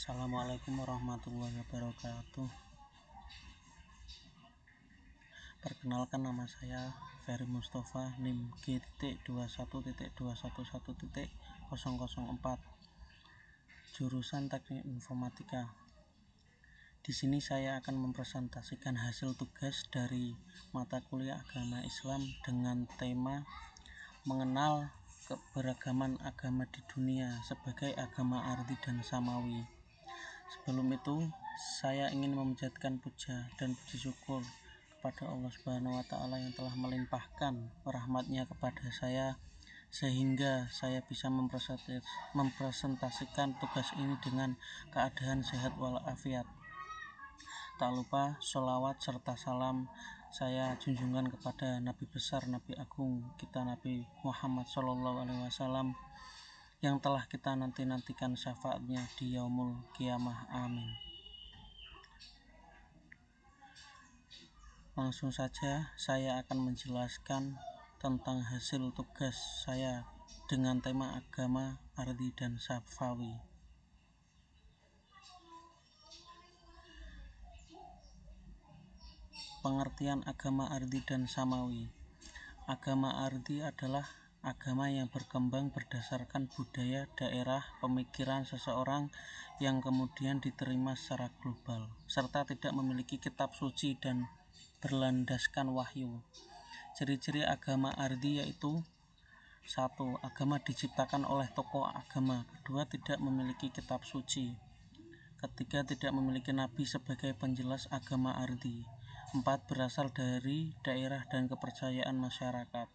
Assalamualaikum warahmatullahi wabarakatuh. Perkenalkan, nama saya Ferry Mustafa, NIM G.21.211.004, jurusan Teknik Informatika. Di sini saya akan mempresentasikan hasil tugas dari mata kuliah Agama Islam dengan tema mengenal keberagaman agama di dunia sebagai agama ardi dan samawi. Sebelum itu, saya ingin memanjatkan puja dan puji syukur kepada Allah Subhanahu wa Ta'ala yang telah melimpahkan rahmat-Nya kepada saya sehingga saya bisa mempresentasikan tugas ini dengan keadaan sehat walafiat. Tak lupa sholawat serta salam saya junjungan kepada Nabi besar, Nabi agung kita, Nabi Muhammad SAW, yang telah kita nantikan syafaatnya di yaumul qiyamah. Amin. Langsung saja saya akan menjelaskan tentang hasil tugas saya dengan tema agama ardi dan samawi. Pengertian agama ardi dan samawi. Agama ardi adalah agama yang berkembang berdasarkan budaya, daerah, pemikiran seseorang yang kemudian diterima secara global, serta tidak memiliki kitab suci dan berlandaskan wahyu. Ciri-ciri agama ardi yaitu: 1. Agama diciptakan oleh tokoh agama. 2. Tidak memiliki kitab suci. 3. Tidak memiliki nabi sebagai penjelas agama ardi. 4. Berasal dari daerah dan kepercayaan masyarakat.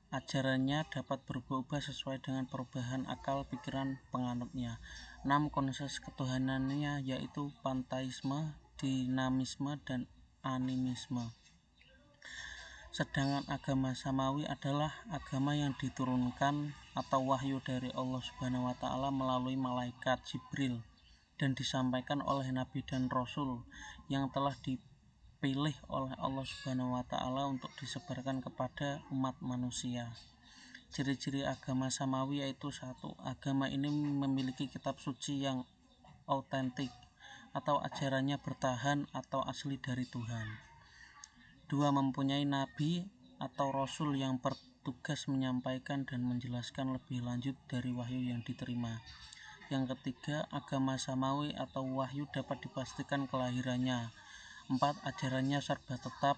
Ajarannya dapat berubah-ubah sesuai dengan perubahan akal pikiran penganutnya. 6. Konsep ketuhanannya yaitu panteisme, dinamisme, dan animisme. Sedangkan agama samawi adalah agama yang diturunkan atau wahyu dari Allah Subhanahu wa Ta'ala melalui malaikat Jibril dan disampaikan oleh nabi dan rasul yang telah dipilih oleh Allah Subhanahu wa Ta'ala untuk disebarkan kepada umat manusia. Ciri-ciri agama samawi yaitu: 1. Agama ini memiliki kitab suci yang autentik atau ajarannya bertahan atau asli dari Tuhan. 2. Mempunyai nabi atau rasul yang bertugas menyampaikan dan menjelaskan lebih lanjut dari wahyu yang diterima. Yang ketiga, agama samawi atau wahyu dapat dipastikan kelahirannya. 4. Ajarannya serba tetap.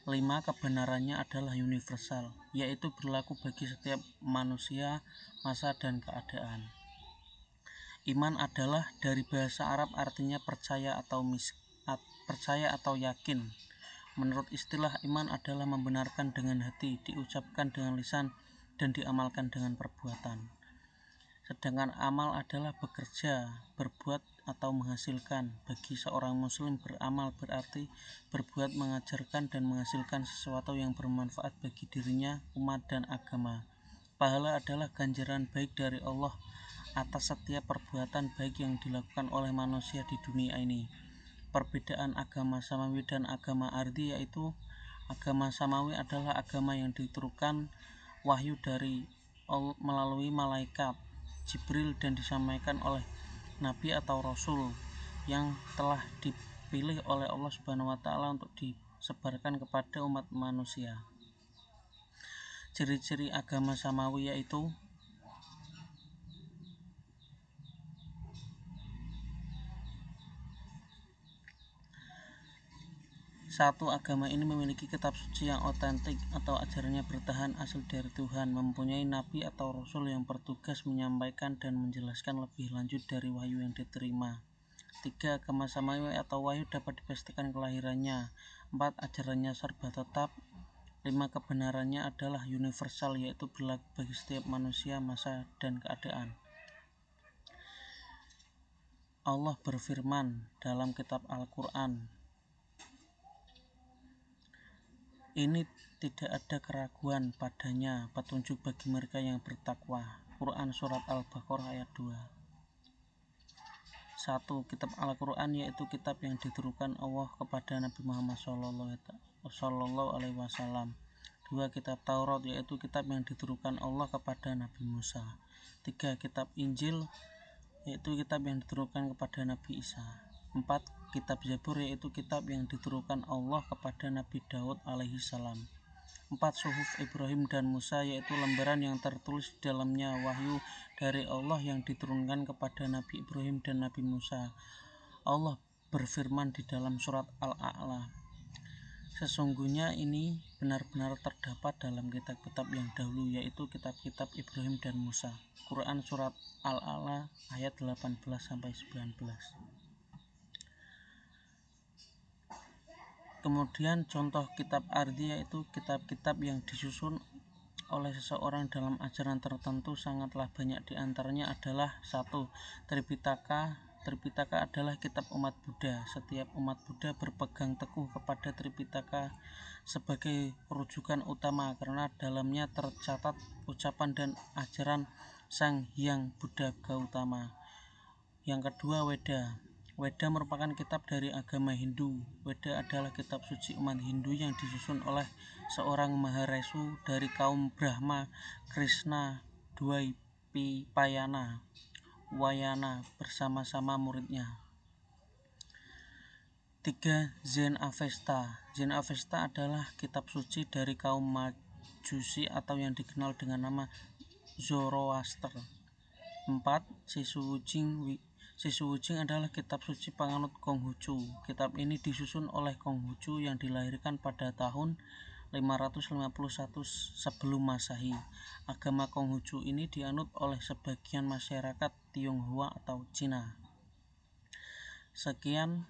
5. Kebenarannya adalah universal, yaitu berlaku bagi setiap manusia, masa, dan keadaan. Iman adalah dari bahasa Arab, artinya percaya atau yakin. Menurut istilah, iman adalah membenarkan dengan hati, diucapkan dengan lisan, dan diamalkan dengan perbuatan. Sedangkan amal adalah bekerja, berbuat, atau menghasilkan. Bagi seorang muslim, beramal berarti berbuat, mengajarkan, dan menghasilkan sesuatu yang bermanfaat bagi dirinya, umat, dan agama. Pahala adalah ganjaran baik dari Allah atas setiap perbuatan baik yang dilakukan oleh manusia di dunia ini. Perbedaan agama samawi dan agama ardi yaitu: agama samawi adalah agama yang diturunkan wahyu dari Allah melalui malaikat Jibril dan disampaikan oleh nabi atau rasul yang telah dipilih oleh Allah Subhanahu wa Ta'ala untuk disebarkan kepada umat manusia. Ciri-ciri agama samawi yaitu: 1. Agama ini memiliki kitab suci yang otentik atau ajarannya bertahan asal dari Tuhan, mempunyai nabi atau rasul yang bertugas menyampaikan dan menjelaskan lebih lanjut dari wahyu yang diterima. 3. Agama samawi atau wahyu dapat dipastikan kelahirannya. 4. Ajarannya serba tetap. 5. Kebenarannya adalah universal, yaitu berlaku bagi setiap manusia, masa, dan keadaan. Allah berfirman dalam kitab Al-Quran, "Ini tidak ada keraguan padanya, petunjuk bagi mereka yang bertakwa." Quran Surat Al-Baqarah ayat 2. 1. Kitab Al-Quran yaitu kitab yang diturunkan Allah kepada Nabi Muhammad SAW. 2. Kitab Taurat yaitu kitab yang diturunkan Allah kepada Nabi Musa. 3. Kitab Injil yaitu kitab yang diturunkan kepada Nabi Isa. 4. Kitab Zabur, yaitu kitab yang diturunkan Allah kepada Nabi Daud alaihi salam. 4. Suhuf Ibrahim dan Musa, yaitu lembaran yang tertulis di dalamnya wahyu dari Allah yang diturunkan kepada Nabi Ibrahim dan Nabi Musa. Allah berfirman di dalam surat Al-A'la, sesungguhnya ini benar-benar terdapat dalam kitab-kitab yang dahulu, yaitu kitab-kitab Ibrahim dan Musa. Quran surat Al-A'la ayat 18-19. Kemudian contoh kitab ardi, yaitu kitab-kitab yang disusun oleh seseorang dalam ajaran tertentu sangatlah banyak. Di antaranya adalah 1. Tripitaka. Tripitaka adalah kitab umat Buddha. Setiap umat Buddha berpegang teguh kepada Tripitaka sebagai rujukan utama karena dalamnya tercatat ucapan dan ajaran Sang Hyang Buddha Gautama. Yang kedua, Weda. Weda merupakan kitab dari agama Hindu. Weda adalah kitab suci umat Hindu yang disusun oleh seorang Maharesu dari kaum Brahma, Krishna Dwaipayana Wayana bersama-sama muridnya. 3. Zen Avesta. Zen Avesta adalah kitab suci dari kaum Majusi atau yang dikenal dengan nama Zoroaster. 4. Sisuwujing. Sisuwujing adalah kitab suci panganut Konghucu. Kitab ini disusun oleh Konghucu yang dilahirkan pada tahun 551 sebelum Masehi. Agama Konghucu ini dianut oleh sebagian masyarakat Tionghoa atau Cina. Sekian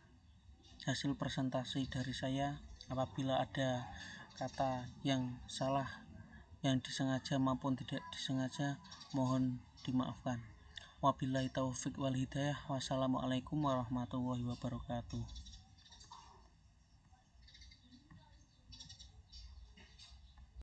hasil presentasi dari saya. Apabila ada kata yang salah, yang disengaja maupun tidak disengaja, mohon dimaafkan. Wabillahi taufik wal hidayah. Wassalamualaikum warahmatullahi wabarakatuh.